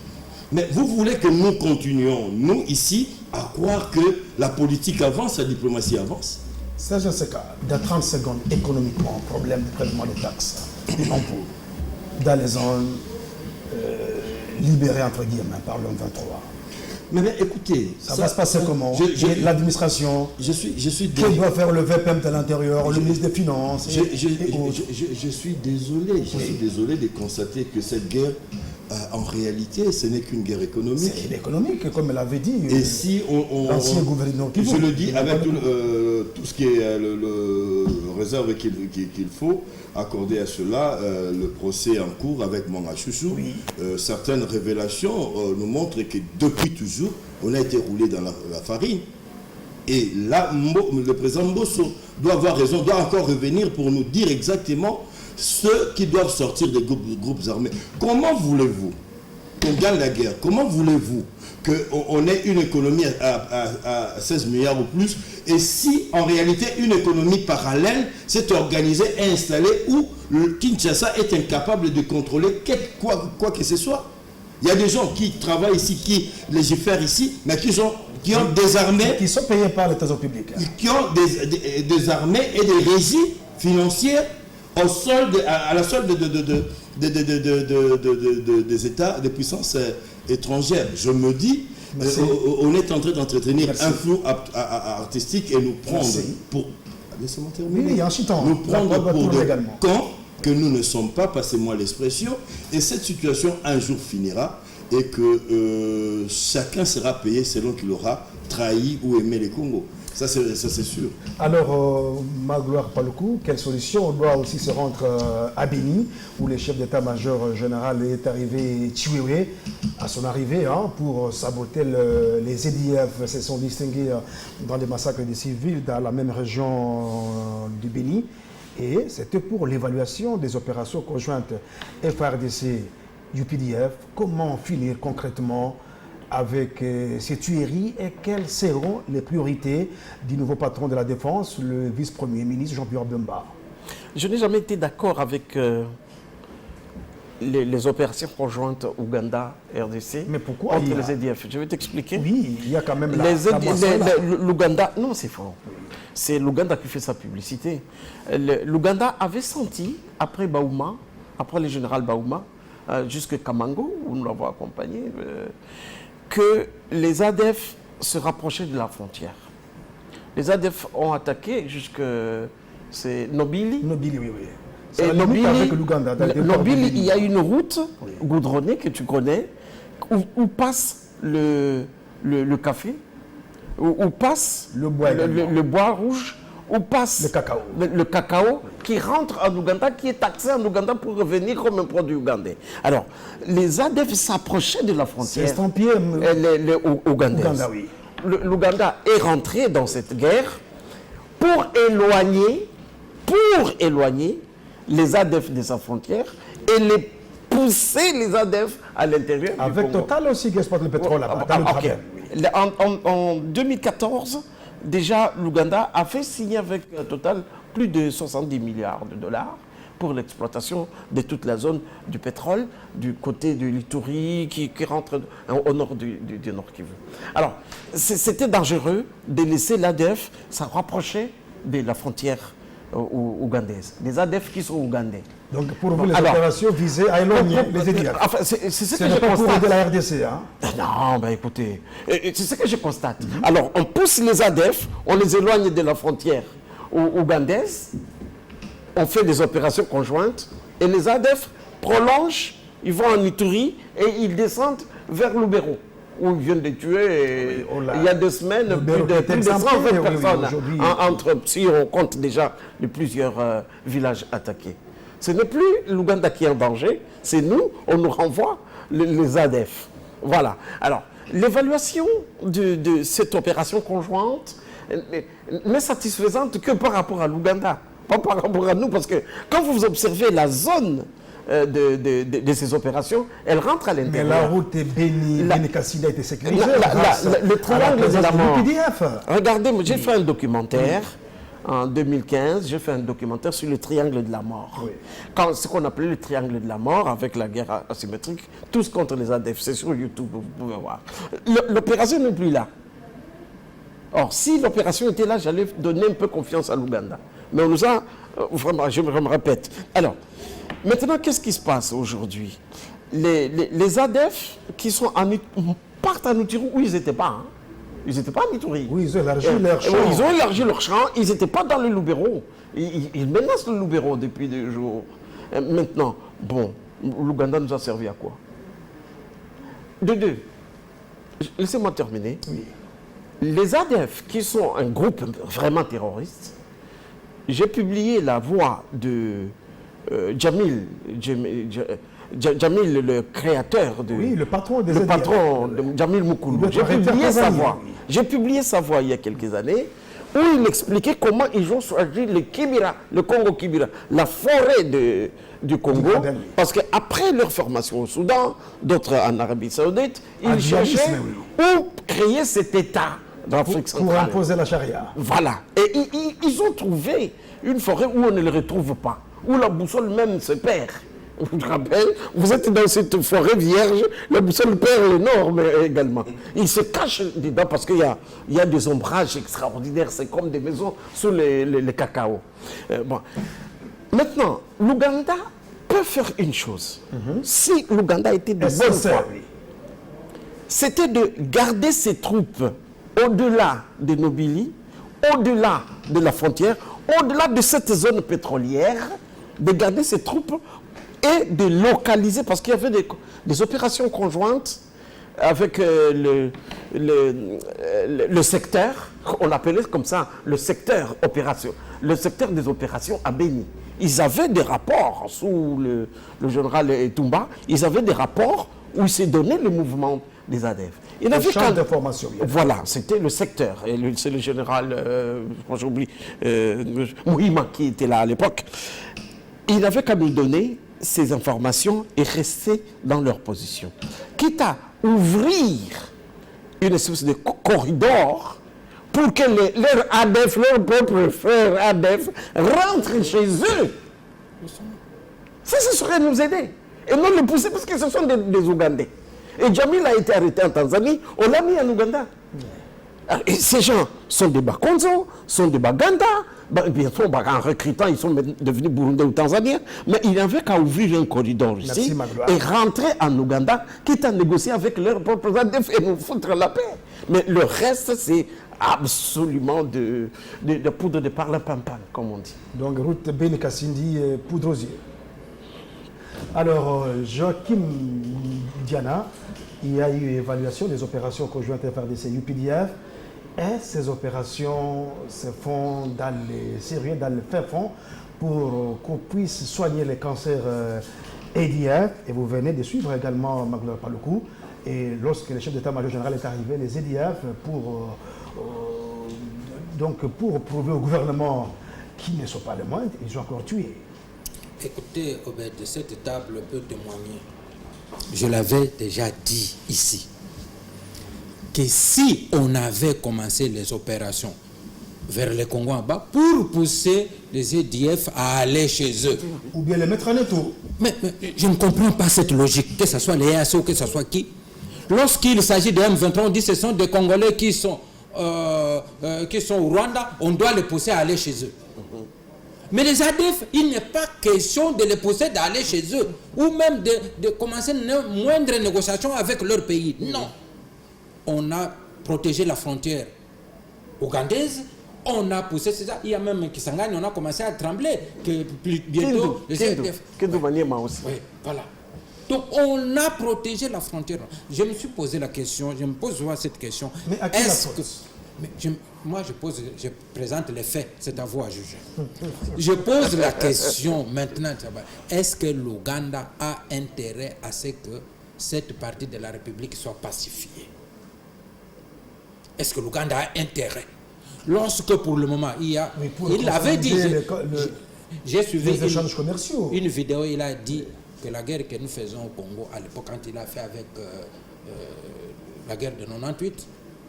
Mais vous voulez que nous continuions, nous ici, à croire que la politique avance, la diplomatie avance? Ça, je sais pas. Dans 30 secondes, économiquement, problème de prélèvement des taxes, des impôts, dans les zones libérées, entre guillemets, par le 23. Mais écoutez, ça va se passer comment? L'administration, qui doit faire le VPM de l'Intérieur, le ministre des Finances. Je suis désolé de constater que cette guerre, en réalité, ce n'est qu'une guerre économique. C'est économique, comme elle avait dit. Et si l'ancien gouverneur, je le dis avec tout ce qui est le réserve qu'il faut accorder à cela, le procès en cours avec Manga Chouchou, oui. Certaines révélations nous montrent que depuis toujours, on a été roulé dans la farine. Et là, le président Mbosso doit avoir raison, doit encore revenir pour nous dire exactement ceux qui doivent sortir des groupes armés. Comment voulez-vous qu'on gagne la guerre? Comment voulez-vous qu'on ait une économie à 16 milliards ou plus? Et si, en réalité, une économie parallèle s'est organisée et installée où le Kinshasa est incapable de contrôler quoi que ce soit? Il y a des gens qui travaillent ici, qui légifèrent ici, mais qui ont des armées... Qui sont payés par les trésors publics. Qui ont des armées et des régies financières à la solde des États, des puissances étrangères. Je me dis, on est en train d'entretenir un flou artistique et nous prendre pour... Laissez-moi terminer. Oui, en nous prendre pour des cons que nous ne sommes pas, passez-moi l'expression, et cette situation un jour finira et que chacun sera payé selon qu'il aura trahi ou aimé les Congos. Ça, c'est sûr. Alors, Magloire Paluku, quelle solution? On doit aussi se rendre à Béni, où le chef d'état-major général est arrivé Chiwewe, à son arrivée, pour saboter les EDF. Se sont distingués dans des massacres des civils dans la même région du Béni. Et c'était pour l'évaluation des opérations conjointes FARDC-UPDF. Comment finir concrètement avec ces tueries et quelles seront les priorités du nouveau patron de la Défense, le vice-premier ministre Jean-Pierre Bemba? Je n'ai jamais été d'accord avec les opérations conjointes Ouganda-RDC. Mais pourquoi entre les EDF? Je vais t'expliquer. Oui, il y a quand même l'Ouganda. Non, c'est faux. C'est l'Ouganda qui fait sa publicité. L'Ouganda avait senti, après Baouma, après le général Baouma, jusqu'à Kamango, où nous l'avons accompagné, que les ADF se rapprochaient de la frontière. Les ADF ont attaqué jusque Nobili. Nobili, oui. Et Nobili, il y a une route goudronnée que tu connais, où passe le café, où passe le bois rouge, où passe le cacao qui rentre en Ouganda, qui est taxé en Ouganda pour revenir comme un produit ougandais. Alors, les ADF s'approchaient de la frontière ougandaise. Oui. L'Ouganda est rentré dans cette guerre pour éloigner les ADF de sa frontière et les pousser les ADF à l'intérieur du Congo. Avec Total aussi qui exploite le pétrole là-bas. En 2014, déjà, l'Ouganda a fait signer avec Total plus de 70 milliards de dollars pour l'exploitation de toute la zone du pétrole, du côté de l'Ituri, qui rentre au nord du Nord Kivu. Alors, c'était dangereux de laisser l'ADF se rapprocher de la frontière ougandaise. Les ADF qui sont ougandais. Donc, pour vous, les opérations visées à éloigner les EDF. Enfin, c'est ce que je constate. de la RDC, hein? Non, ben écoutez, c'est ce que je constate. Alors, on pousse les ADF, on les éloigne de la frontière ougandaise, on fait des opérations conjointes, et les ADF prolongent, ils vont en Ituri, et ils descendent vers Lubero, où ils viennent de tuer, il y a 2 semaines, plus de 120 personnes, si on compte déjà de plusieurs villages attaqués. Ce n'est plus l'Ouganda qui est en danger, c'est nous, on nous renvoie les ADF. Voilà. Alors, l'évaluation de cette opération conjointe n'est satisfaisante que par rapport à l'Ouganda, pas par rapport à nous, parce que quand vous observez la zone de ces opérations, elle rentre à l'intérieur. Mais la route est Beni-Kassila a été sécurisée. Le triangle de la mort. UPDF. Regardez, j'ai fait un documentaire. En 2015, j'ai fait un documentaire sur le triangle de la mort. Oui. Ce qu'on appelait le triangle de la mort, avec la guerre asymétrique, tous contre les ADF, c'est sur YouTube, vous pouvez voir. L'opération n'est plus là. Or, si l'opération était là, j'allais donner un peu confiance à l'Ouganda. Mais on nous a, vraiment, je me répète. Alors, maintenant, qu'est-ce qui se passe aujourd'hui? Les ADF qui sont partent en Ituri où ils n'étaient pas. Hein. Ils n'étaient pas en Ituri. Oui, ils ont élargi leur champ. Ils ont élargi leur champ. Ils n'étaient pas dans le Lubero. Ils menacent le Lubero depuis des jours. Maintenant, bon, l'Ouganda nous a servi à quoi? De deux. Laissez-moi terminer. Oui. Les ADF, qui sont un groupe vraiment terroriste, j'ai publié la voix de Jamil, le créateur de... Oui, le patron des le patron de Jamil Moukoulou. J'ai publié sa voix. J'ai publié sa voix il y a quelques années, où il expliquait comment ils ont choisi le Kibira, le Congo Kibira, la forêt du Congo, parce qu'après leur formation au Soudan, d'autres en Arabie Saoudite, ils cherchaient où créer cet État d'Afrique centrale. Pour imposer la charia. Voilà. Et ils ont trouvé une forêt où on ne le retrouve pas, où la boussole même se perd. Je vous rappelle, vous êtes dans cette forêt vierge, la boussole perd le nord également. Il se cache dedans parce qu'il y a des ombrages extraordinaires, c'est comme des maisons sous les cacao. Bon. Maintenant, l'Ouganda peut faire une chose. Si l'Ouganda était de bonne foi, c'était de garder ses troupes au-delà de Nobili, au-delà de la frontière, au-delà de cette zone pétrolière, de garder ses troupes et de localiser, parce qu'il y avait des opérations conjointes avec le secteur, on l'appelait comme ça, le secteur des opérations à Beni. Ils avaient des rapports, sous le général Etumba, ils avaient des rapports où ils se donnaient le mouvement des ADF. Il avait champ d'information. Voilà, c'était le secteur. C'est le général, j'oublie, Mouhima qui était là à l'époque. Il avait qu'à nous donner ces informations et rester dans leur position. Quitte à ouvrir une espèce de corridor pour que leurs ADF, leurs propres frères ADF, rentrent chez eux. Ça serait nous aider. Et non les pousser parce que ce sont des Ougandais. Et Jamil a été arrêté en Tanzanie, on l'a mis en Ouganda. Et ces gens sont des Bakonzo, sont des Baganda, bien sûr, en recrutant, ils sont devenus Burundais ou Tanzaniens, mais il n'y avait qu'à ouvrir un corridor ici et rentrer en Ouganda, quitte à négocier avec leurs propres ADF et nous foutre la paix. Mais le reste, c'est absolument de poudre de parlimpinpin, comme on dit. Donc, route Beni-Kassindi, poudre aux yeux. Alors, Joachim Diana, il y a eu évaluation des opérations conjointes FRDC-UPDF. Et ces opérations se font dans les sérieux, dans le fin fond, pour qu'on puisse soigner les cancers EDF. Et vous venez de suivre également Magloire Paluku. Et lorsque le chef d'état-major général est arrivé, les EDF, pour prouver au gouvernement qu'ils ne sont pas les moindres, ils ont encore tué. Écoutez, Obed, cette table peut témoigner. Je l'avais déjà dit ici, que si on avait commencé les opérations vers le Congo en bas pour pousser les EDF à aller chez eux. Ou bien les mettre en étau. Mais je ne comprends pas cette logique, que ce soit les EASO, que ce soit qui. Lorsqu'il s'agit de M23, on dit que ce sont des Congolais qui sont au Rwanda, on doit les pousser à aller chez eux. Mais les ADF, il n'est pas question de les pousser d'aller chez eux, ou même de commencer une moindre négociation avec leur pays. Non. On a protégé la frontière ougandaise, on a poussé ça. Il y a même Kisangani, on a commencé à trembler, que bientôt les ADF... aussi. Oui, voilà. Donc on a protégé la frontière. Je me suis posé la question, je me pose souvent cette question. Mais à qui la faute ? Je présente les faits, c'est à vous à juger. Je pose la question maintenant, est-ce que l'Ouganda a intérêt à ce que cette partie de la République soit pacifiée? Est-ce que l'Ouganda a intérêt? Lorsque pour le moment, il avait dit, j'ai suivi les échanges commerciaux. Une vidéo, il a dit que la guerre que nous faisons au Congo, à l'époque quand il a fait avec la guerre de 98,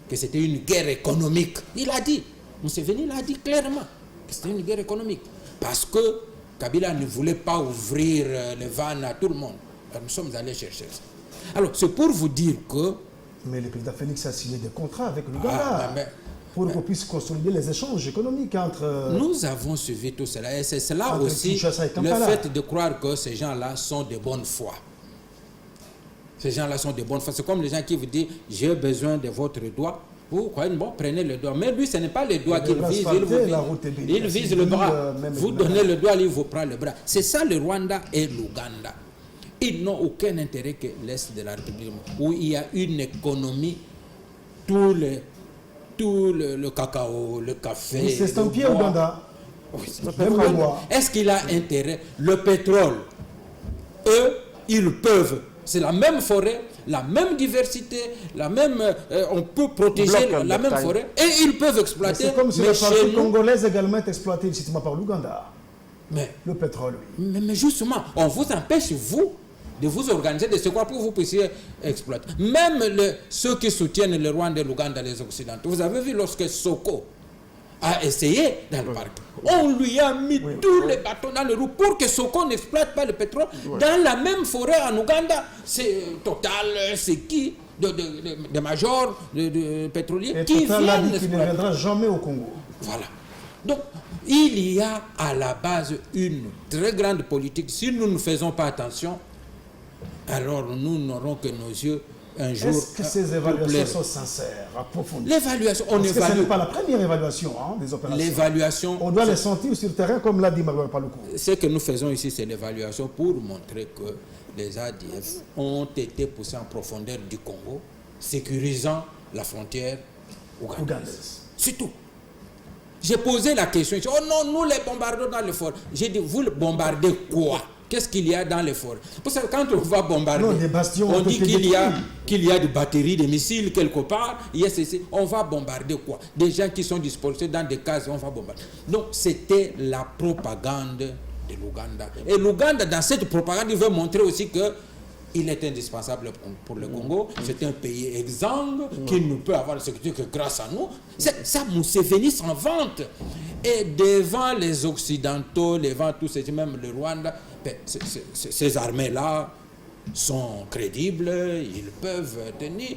que c'était une guerre économique. Il a dit, Museveni l'a dit clairement, que c'était une guerre économique. Parce que Kabila ne voulait pas ouvrir les vannes à tout le monde. Alors, nous sommes allés chercher ça. Alors, c'est pour vous dire que... Mais le président Félix a signé des contrats avec l'Ouganda pour qu'on puisse consolider les échanges économiques entre... Nous avons suivi tout cela. Et c'est cela aussi le fait de croire que ces gens-là sont de bonne foi. Ces gens-là sont de bonne foi. C'est comme les gens qui vous disent « j'ai besoin de votre doigt ». Vous croyez, bon, prenez le doigt. Mais lui, ce n'est pas le doigt qu'il vise. Il vise le bras. Vous donnez le doigt, il vous prend le bras. C'est ça le Rwanda et l'Ouganda. Ils n'ont aucun intérêt que l'Est de la République, où il y a une économie, tout le cacao, le café. Oui, c'est un pied Ouganda. Oui, est-ce qu'il a intérêt? Le pétrole, eux, ils peuvent. C'est la même forêt, la même diversité, la même, on peut protéger la même forêt et ils peuvent exploiter. C'est comme si la partie congolaise également est exploitée illégitimement par l'Ouganda. Mais le pétrole, oui. Mais justement, on vous empêche, vous, de vous organiser, de se croire pour que vous puissiez exploiter. Même ceux qui soutiennent le Rwanda et l'Ouganda, les Occidentaux. Vous avez vu lorsque Soko a essayé dans le parc. On lui a mis tous les bâtons dans le roues pour que Soko n'exploite pas le pétrole. Dans la même forêt en Ouganda, c'est Total, c'est qui de majors, de pétroliers et qui Total viennent qui ne viendra jamais au Congo. Voilà. Donc, il y a à la base une très grande politique. Si nous ne faisons pas attention, alors nous n'aurons que nos yeux un jour. Est-ce que ces évaluations sont sincères, approfondies? L'évaluation, on Parce évalue. que ce n'est pas la première évaluation des opérations. L'évaluation. On doit les sentir sur le terrain, comme l'a dit Magloire Paluku. Ce que nous faisons ici, c'est l'évaluation pour montrer que les ADF ont été poussés en profondeur du Congo, sécurisant la frontière ougandaise. C'est tout. J'ai posé la question, oh non, nous les bombardons dans les forêts. J'ai dit, vous bombardez quoi? Qu'est-ce qu'il y a dans les forêts? Parce que quand on va bombarder, on dit qu'il y a des batteries, des missiles quelque part. On va bombarder quoi? Des gens qui sont disposés dans des cases, on va bombarder. Donc c'était la propagande de l'Ouganda. Et l'Ouganda, dans cette propagande, il veut montrer aussi que il est indispensable pour le Congo. C'est un pays exsangue qui ne peut avoir la sécurité que grâce à nous. Ça, Museveni s'en vante. Et devant les Occidentaux, devant tous ces, même le Rwanda, ces armées-là sont crédibles, ils peuvent tenir.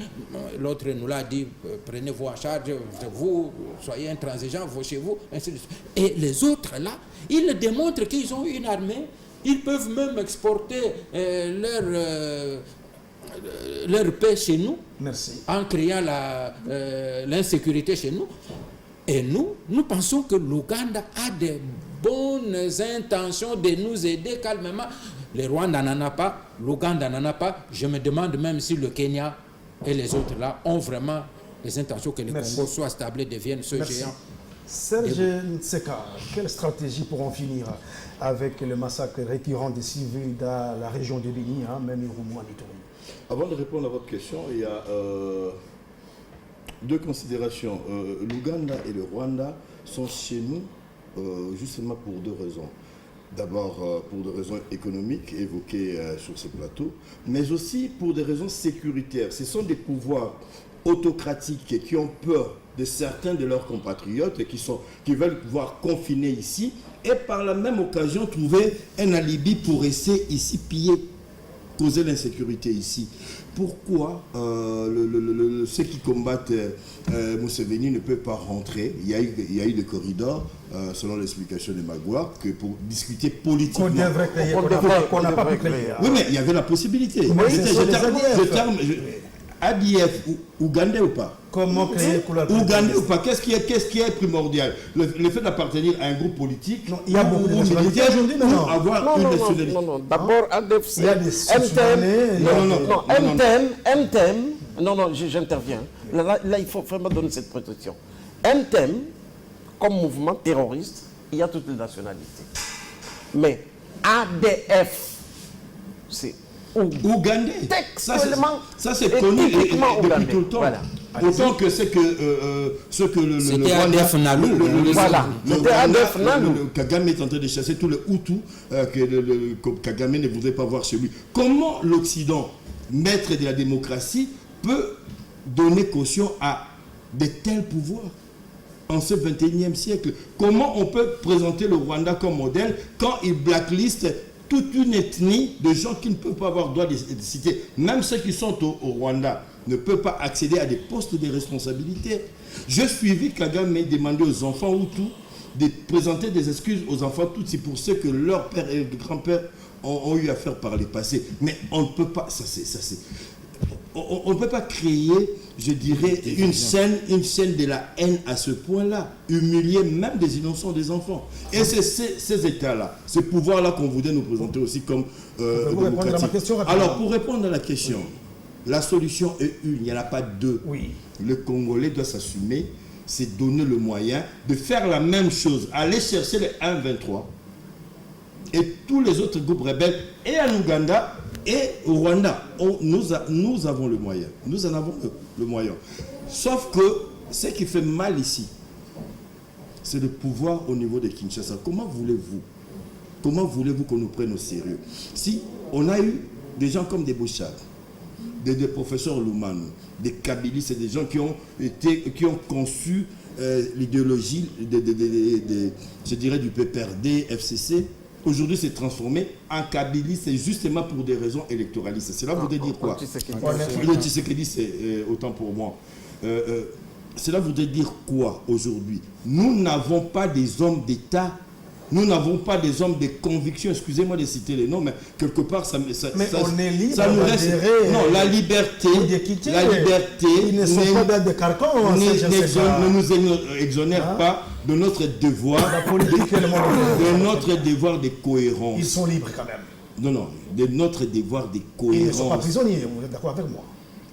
L'autre nous l'a dit, prenez-vous en charge, vous, soyez intransigeants, vous chez vous, ainsi de suite. Et les autres là, ils démontrent qu'ils ont une armée. Ils peuvent même exporter leur paix chez nous. Merci. En créant l'insécurité chez nous. Et nous pensons que l'Ouganda a des bonnes intentions de nous aider calmement. Le Rwanda n'en a pas, l'Ouganda n'en a pas. Je me demande même si le Kenya et les autres là ont vraiment les intentions que le Congo soit stable et devienne ce géant. Serge Nseka, quelle stratégie pour en finir avec le massacre récurrent des civils dans la région de Béni, même Irumu en Ituri? Avant de répondre à votre question, il y a deux considérations. L'Ouganda et le Rwanda sont chez nous justement pour deux raisons. D'abord pour des raisons économiques évoquées sur ce plateau, mais aussi pour des raisons sécuritaires. Ce sont des pouvoirs autocratiques qui ont peur de certains de leurs compatriotes qui veulent pouvoir confiner ici et par la même occasion trouver un alibi pour rester ici piller, causer l'insécurité ici. Pourquoi ceux qui combattent Museveni ne peuvent pas rentrer? Il y a eu des corridors, selon l'explication de Magua, que pour discuter politiquement. Qu'on devrait créer, qu'on n'a pas pu créer. Oui, mais il y avait la possibilité. ADF, Ougandais ou pas? Comment créer Ougandais ou pas? Qu'est-ce qui est primordial? Le fait d'appartenir à un groupe politique, non, il y a beaucoup de nationalités aujourd'hui, non, avoir une nationalité. Non. D'abord, ADF, c'est Non, j'interviens. Là, il faut vraiment donner cette protection. MTM, comme mouvement terroriste, il y a toutes les nationalités. Mais ADF, c'est Ougandais. Textuellement. Ça c'est connu depuis tout le temps. Voilà. Autant que c'est que c'était ADF Nalu. C'était ADF Nalu. Kagame est en train de chasser tous les Hutus que Kagame ne voudrait pas voir chez lui. Comment l'Occident, maître de la démocratie, peut donner caution à de tels pouvoirs en ce 21e siècle? Comment on peut présenter le Rwanda comme modèle quand il blackliste toute une ethnie de gens qui ne peuvent pas avoir droit de citer? Même ceux qui sont au Rwanda ne peuvent pas accéder à des postes de responsabilité. Je suivis Kagame demander aux enfants Hutus de présenter des excuses aux enfants Tutsis pour ce que leur père et grand-père ont eu à faire par le passé. Mais on ne peut pas, on ne peut pas créer, je dirais, une scène de la haine à ce point-là, humilier même des innocents, des enfants. Et c'est ces États-là, ce pouvoir-là qu'on voudrait nous présenter aussi comme démocratique. Alors, pour répondre à la question, la solution est une, il n'y en a pas deux. Oui. Le Congolais doit s'assumer, c'est donner le moyen de faire la même chose, aller chercher les 1-23 et tous les autres groupes rebelles, et en Ouganda, et au Rwanda. Nous avons le moyen. Nous en avons le moyen. Sauf que ce qui fait mal ici, c'est le pouvoir au niveau de Kinshasa. Comment voulez-vous qu'on nous prenne au sérieux? Si on a eu des gens comme des Bouchard, des professeurs Lumanu, des Kabylie, c'est des gens qui ont conçu l'idéologie je dirais du PPRD, FCC. Aujourd'hui, c'est transformé en Kabylie, c'est justement pour des raisons électoralistes. Cela voudrait dire quoi? Le Tshisekedi, c'est autant pour moi. Cela voudrait dire quoi aujourd'hui? Nous n'avons pas des hommes d'État, nous n'avons pas des hommes de conviction, excusez-moi de citer les noms, mais quelque part, ça on est libre, ça nous reste. Non, la liberté, ils ne sont pas dans des carcans, ne nous exonère pas de notre devoir, de notre devoir de cohérence. Ils sont libres quand même. Non, de notre devoir de cohérence. Ils ne sont pas prisonniers, vous êtes d'accord avec moi?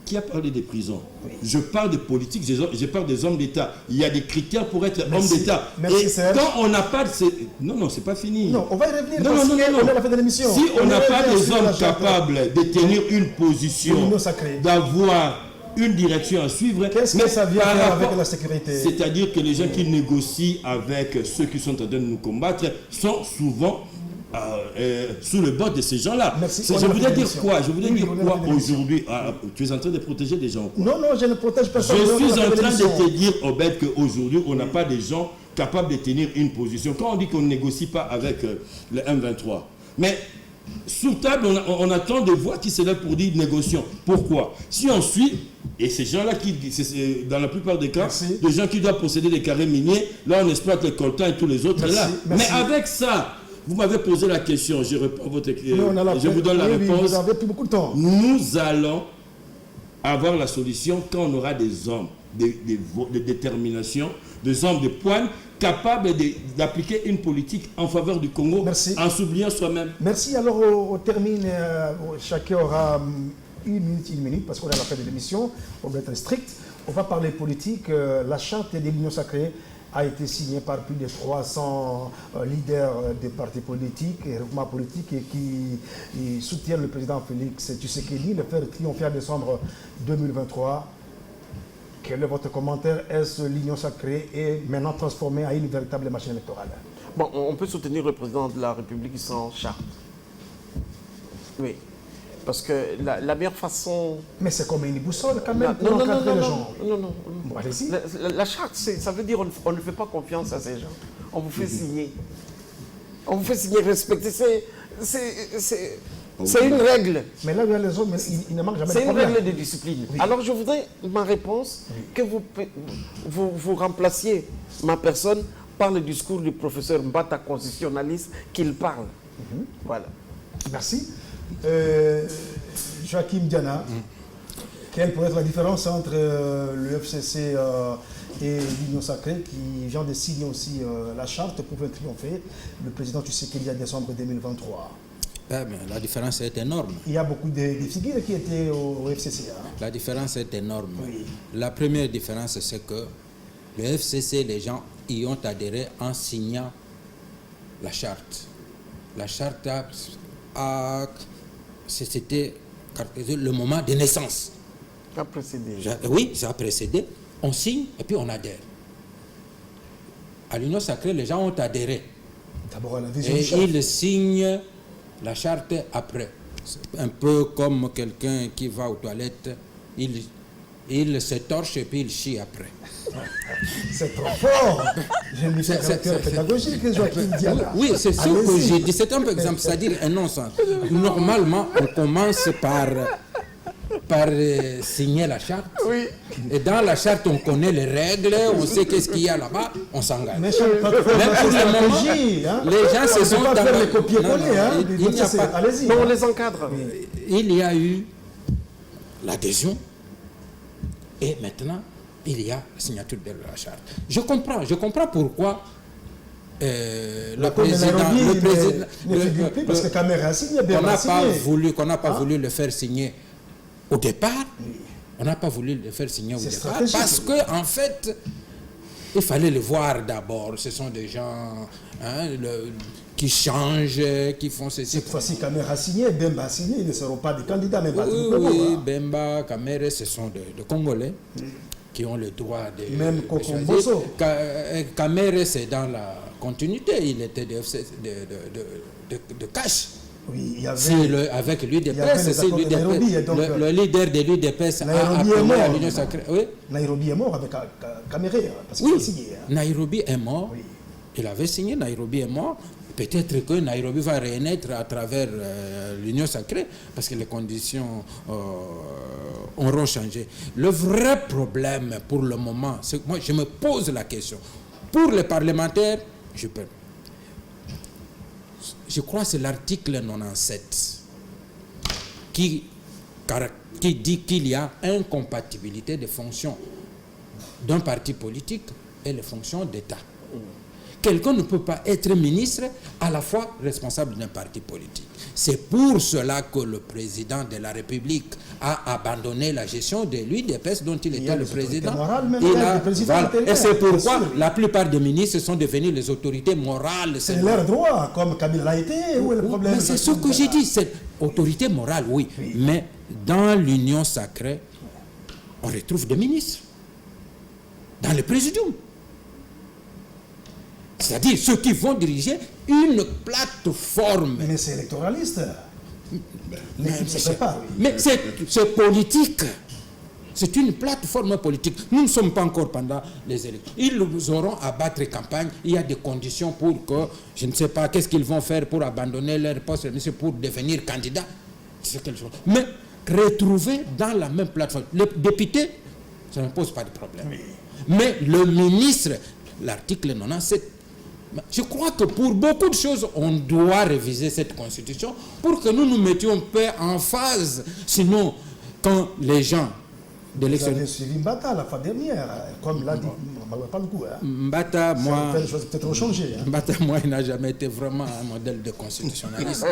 Qui a parlé des prisons? Oui. Je parle de politique, je parle des hommes d'État. Il y a des critères pour être homme d'État. Et quand on n'a pas de... Non, c'est pas fini. Non, on va y revenir parce qu'on est à la fin de l'émission. Si on n'a pas des hommes capables de tenir une position, d'avoir une direction à suivre... Qu'est-ce que ça vient faire avec la sécurité? C'est-à-dire que les gens qui négocient avec ceux qui sont en train de nous combattre sont souvent... sous le bord de ces gens-là. Je voudrais dire quoi? Aujourd'hui? Tu es en train de protéger des gens? Non, je ne protège personne. Je suis en train de te dire, Obed, qu'aujourd'hui, on n'a pas des gens capables de tenir une position. Quand on dit qu'on ne négocie pas avec le M23, mais sous table, on attend des voix qui se lèvent pour dire négocions. Pourquoi? Si on suit, et ces gens-là, dans la plupart des cas, des gens qui doivent posséder des carrés miniers, là on exploite les coltans et tous les autres là. Mais avec ça, vous m'avez posé la question, je réponds à votre question. Je vous donne la réponse. Vous avez pris beaucoup de temps. Nous allons avoir la solution quand on aura des hommes de détermination, des hommes de poigne, capables d'appliquer une politique en faveur du Congo, en s'oubliant soi-même. Merci. Alors, on termine. Chacun aura une minute, parce qu'on est à la fin de l'émission. On va être strict. On va parler politique. La charte de l'Union sacrée a été signée par plus de 300 leaders des partis politiques et groupements politiques et qui soutiennent le président Félix Tshisekedi, le faire triompher en décembre 2023. Quel est votre commentaire? Est-ce l'Union sacrée est maintenant transformée en une véritable machine électorale? Bon, on peut soutenir le président de la République sans charte. Oui. Parce que la meilleure façon... Mais c'est comme une boussole quand même pour encadrer les gens. Non. Bon, allez-y. La charte, ça veut dire on ne fait pas confiance à ces gens. On vous fait signer. On vous fait signer, respecter. C'est une règle. Mais là, il y a les hommes, il ne manque jamais de C'est une problème. règle de discipline. Oui. Alors je voudrais, ma réponse, que vous remplaciez ma personne par le discours du professeur Mbata, constitutionnaliste, qu'il parle. Voilà. Merci. Joachim Diana, quelle pourrait être la différence entre le FCC et l'Union sacrée qui vient de signer aussi la charte pour faire triompher le président Tshisekedi en décembre 2023? La différence est énorme. Il y a beaucoup de figures qui étaient au FCC. Hein? La différence est énorme. Oui. La première différence, c'est que le FCC, les gens y ont adhéré en signant la charte. La charte c'était le moment de naissance. Ça a précédé. Oui, ça a précédé. On signe et puis on adhère. À l'Union sacrée, les gens ont adhéré. D'abord à la vision Et du chef. ils signent la charte après. C'est un peu comme quelqu'un qui va aux toilettes, il se torche et puis il chie après. C'est trop fort. J'aime ce caractère pédagogique que Joachim Diana. Oui, c'est ce que j'ai dit. C'est un exemple, c'est-à-dire un non-sens. Normalement, on commence par signer la charte. Oui. Et dans la charte, on connaît les règles, on sait qu'est-ce qu'il y a là-bas, on s'engage. Mais ça ne peut pas faire pour le moment, stratégie, hein. les gens se sont... On ne peut pas faire les copier-coller. Non, Hein. il n'y a pas... Allez-y. Non, on les encadre. Il y a eu l'adhésion et maintenant, il y a la signature de la charte. Je comprends pourquoi le président... Parce que Camara a signé, qu'on n'a pas voulu le faire signer au départ. On n'a pas voulu le faire signer au départ parce que en fait, il fallait le voir d'abord. Ce sont des gens qui changent, qui font ceci. Cette fois-ci, Camara a signé, Bemba a signé. Ils ne seront pas des candidats, même pas Oui, Bemba, Camara, ce sont des Congolais qui ont le droit de... Même Kokomboso. Camara, c'est dans la continuité. Il était de cash. Oui, il y avait... avec l'UDPS, le leader de l'UDPS a appelé à l'Union sacrée. Oui? Nairobi est mort avec Camara, parce qu'il a signé. Hein. Nairobi est mort. Oui. Il avait signé, Nairobi est mort. Peut-être que Nairobi va renaître à travers l'Union sacrée, parce que les conditions auront changé. Le vrai problème pour le moment, c'est que moi je me pose la question. Pour les parlementaires, je crois que c'est l'article 97 qui dit qu'il y a incompatibilité des fonctions d'un parti politique et les fonctions d'État. Quelqu'un ne peut pas être ministre à la fois responsable d'un parti politique. C'est pour cela que le président de la République a abandonné la gestion de l'UDPS dont il était le président. Et c'est pourquoi la plupart des ministres sont devenus les autorités morales. C'est leur droit, comme Kabila l'a été. Où est le problème? Mais c'est ce que j'ai dit, c'est autorité morale, oui. Mais dans l'Union sacrée, on retrouve des ministres dans le présidium. C'est-à-dire ceux qui vont diriger une plateforme. Mais c'est électoraliste. Mais c'est politique. C'est une plateforme politique. Nous ne sommes pas encore pendant les élections. Ils auront à battre campagne. Il y a des conditions pour que, je ne sais pas, qu'est-ce qu'ils vont faire pour abandonner leur poste pour devenir candidat. Mais retrouver dans la même plateforme. Le député, ça ne pose pas de problème. Oui. Mais le ministre, l'article 97, je crois que pour beaucoup de choses, on doit réviser cette constitution pour que nous nous mettions en phase. Sinon, quand les gens Vous avez suivi Mbata la fois dernière, comme l'a dit, on n'a pas le coup. Hein. Mbata, moi... Les choses peut-être ont changé. Hein. Mbata, moi, il n'a jamais été vraiment un modèle de constitutionnaliste.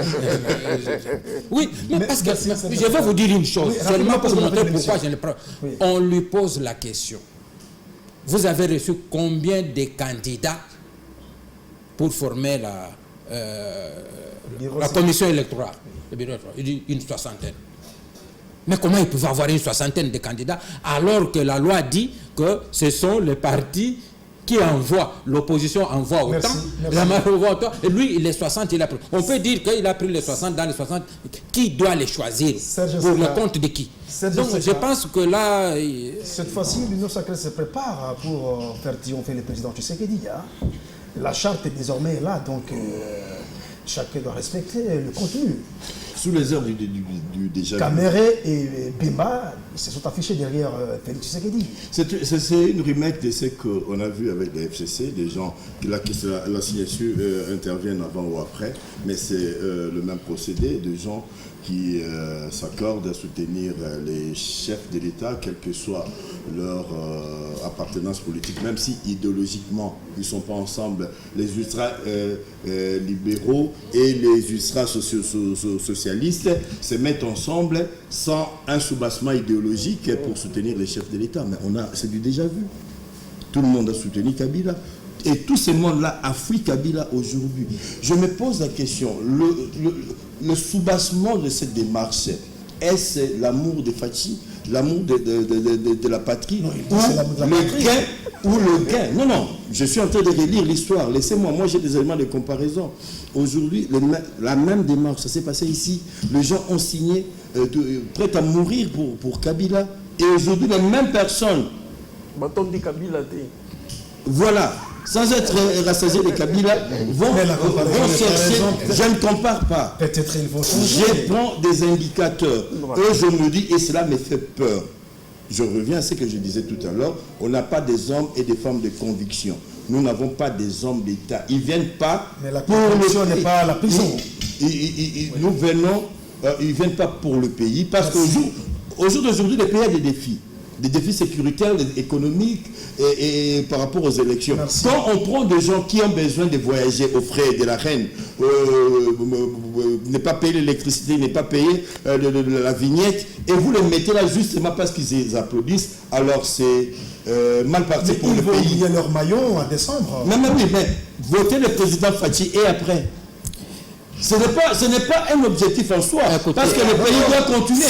Oui, mais parce que je vais vous dire une chose, seulement pour montrer pourquoi je ne le prends. Oui. On lui pose la question. Vous avez reçu combien de candidats pour former la commission électorale? Il dit une soixantaine. Mais comment ils peuvent avoir une soixantaine de candidats alors que la loi dit que ce sont les partis qui envoient, l'opposition envoie autant, la majorité envoie autant, et lui, les 60, il a pris. On peut dire qu'il a pris les 60 dans les 60, qui doit les choisir? Pour le compte de qui? Donc je pense que là... Cette fois-ci, l'Union sacrée se prépare pour faire triompher le président Tshisekedi. Hein. La charte est désormais là, donc chacun doit respecter le contenu. Sous les heures du déjà. Caméré et Bemba, ils se sont affichés derrière Félix Tshisekedi. C'est une remake de ce qu'on a vu avec les FCC, des gens qui la signature interviennent avant ou après, mais c'est le même procédé, de gens qui s'accordent à soutenir les chefs de l'État, quelle que soit leur appartenance politique, même si idéologiquement ils ne sont pas ensemble. Les ultra-libéraux et les ultra-socialistes se mettent ensemble sans un soubassement idéologique pour soutenir les chefs de l'État. Mais c'est du déjà vu. Tout le monde a soutenu Kabila. Et tout ce monde-là a fui Kabila aujourd'hui. Je me pose la question, le soubassement de cette démarche, est-ce l'amour de Fachi, l'amour de la patrie, non, ou le gain? Non, je suis en train de relire l'histoire. Laissez-moi, moi j'ai des éléments de comparaison. Aujourd'hui, la même démarche, ça s'est passé ici. Les gens ont signé, prêts à mourir pour Kabila. Et aujourd'hui, les mêmes personnes... Bâton de Kabila, voilà. Sans être rassasiés de Kabila, vont chercher. Je ne compare pas. Peut-être ils vont changer. Je prends des indicateurs. Et je me dis, et cela me fait peur. Je reviens à ce que je disais tout à l'heure. On n'a pas des hommes et des femmes de conviction. Nous n'avons pas des hommes d'État. Ils ne viennent pas. Mais la conviction n'est pas la prison. Nous venons, ils ne viennent pas pour le pays. Parce qu'au jour d'aujourd'hui, le pays a des défis. Des défis sécuritaires, économiques et par rapport aux élections. Merci. Quand on prend des gens qui ont besoin de voyager aux frais de la reine, ne pas payer l'électricité, ne pas payer la vignette, et vous les mettez là justement parce qu'ils applaudissent, alors c'est mal parti pour le pays. Ils vont lier leur maillot en décembre. Mais votez le président Fachi et après. Ce n'est pas un objectif en soi, parce que le pays doit continuer.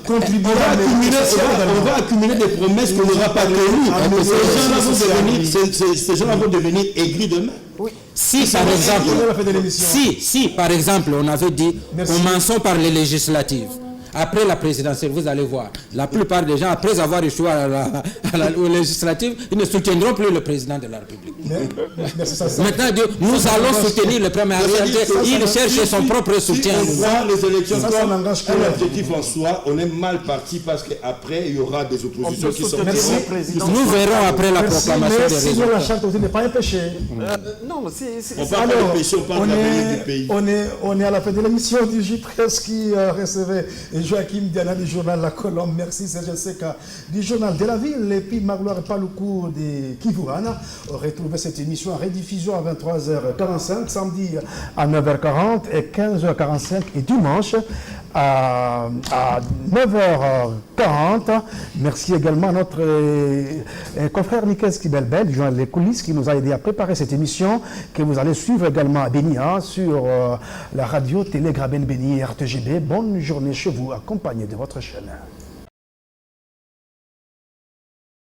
On va accumuler des promesses qu'on n'aura pas tenues. Ces gens-là vont devenir aigris demain. Oui. Si par exemple, on avait dit, commençons par les législatives. Après la présidentielle, vous allez voir, la plupart des gens, après avoir échoué aux législatives, ils ne soutiendront plus le président de la République. Maintenant, nous allons soutenir le premier ministre. Il cherche son propre soutien. Les élections, un objectif en soi, on est mal parti parce qu'après, il y aura des oppositions qui sont... Nous verrons après la proclamation des résultats. Sinon, la charte aussi n'est pas un péché. Non, on parle pas de péché, on parle de l'avenir du pays. On est à la fin de l'émission du J-Presse qui recevait Joachim Diana du journal La Colombe. Merci Serge Seka du journal de la ville. Et puis Magloire Paloukou de Kivouana. Retrouvez cette émission en rediffusion à 23h45, samedi à 9h40 et 15h45 et dimanche à 9h40. Merci également à notre confrère Nicolas Kibelbel du journal Les Coulisses qui nous a aidé à préparer cette émission que vous allez suivre également à Béni sur la radio Télé Graben Béni RTGB. Bonne journée chez vous, accompagné de votre chaîne.